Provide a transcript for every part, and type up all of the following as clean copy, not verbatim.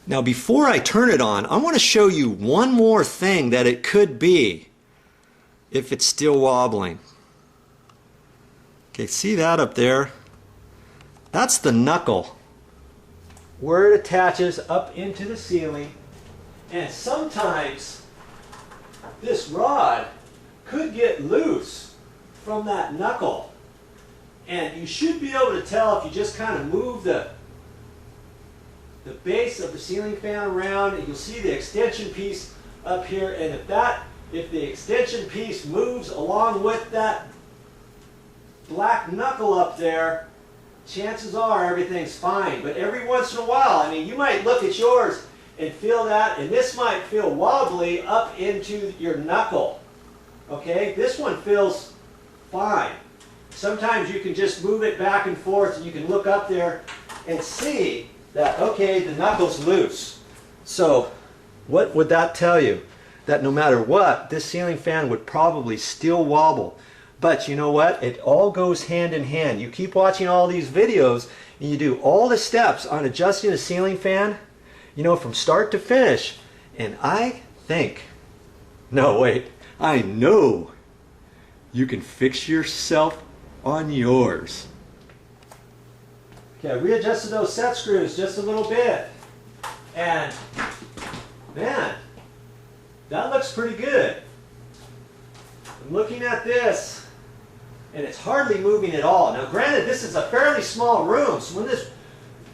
Now before I turn it on, I want to show you one more thing that it could be if it's still wobbling. Okay, see that up there? That's the knuckle where it attaches up into the ceiling, and sometimes this rod could get loose from that knuckle, and you should be able to tell if you just kind of move the base of the ceiling fan around, and you'll see the extension piece up here, and if the extension piece moves along with that black knuckle up there, chances are everything's fine. But every once in a while, I mean, you might look at yours and feel that, and this might feel wobbly up into your knuckle. Okay, this one feels fine. Sometimes you can just move it back and forth, and you can look up there and see that, okay, the knuckle's loose. So what would that tell you? That no matter what, this ceiling fan would probably still wobble. But you know what? It all goes hand in hand. You keep watching all these videos and you do all the steps on adjusting a ceiling fan, you know, from start to finish. And I know you can fix yourself on yours. Okay, I readjusted those set screws just a little bit. And man, that looks pretty good. I'm looking at this, and it's hardly moving at all. Now granted, this is a fairly small room, so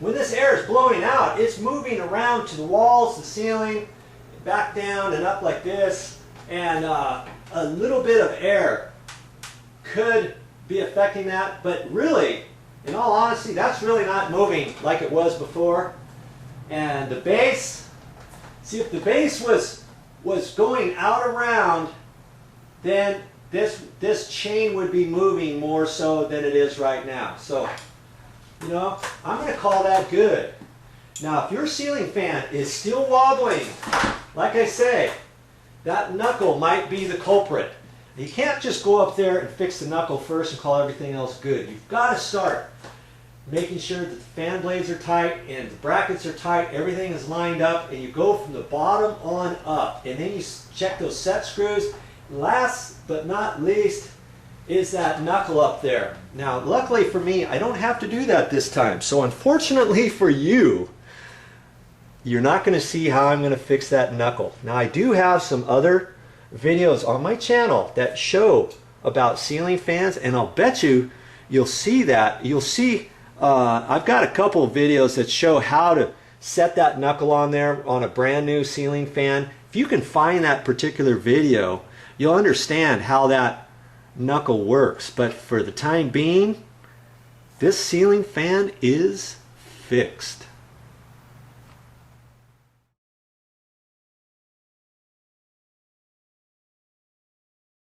when this air is blowing out, it's moving around to the walls, the ceiling, back down and up like this, and a little bit of air could be affecting that, but really, in all honesty, that's really not moving like it was before. And the base, see, if the base was going out around, then this chain would be moving more so than it is right now. So, you know, I'm going to call that good. Now, if your ceiling fan is still wobbling, like I say, that knuckle might be the culprit. You can't just go up there and fix the knuckle first and call everything else good. You've got to start making sure that the fan blades are tight and the brackets are tight, everything is lined up, and you go from the bottom on up. And then you check those set screws. Last but not least is that knuckle up there. Now, luckily for me, I don't have to do that this time. So unfortunately for you, you're not going to see how I'm going to fix that knuckle. Now, I do have some other videos on my channel that show about ceiling fans, and I'll bet you'll see that. You'll see I've got a couple of videos that show how to set that knuckle on there on a brand new ceiling fan. If you can find that particular video, you'll understand how that knuckle works. But for the time being, this ceiling fan is fixed.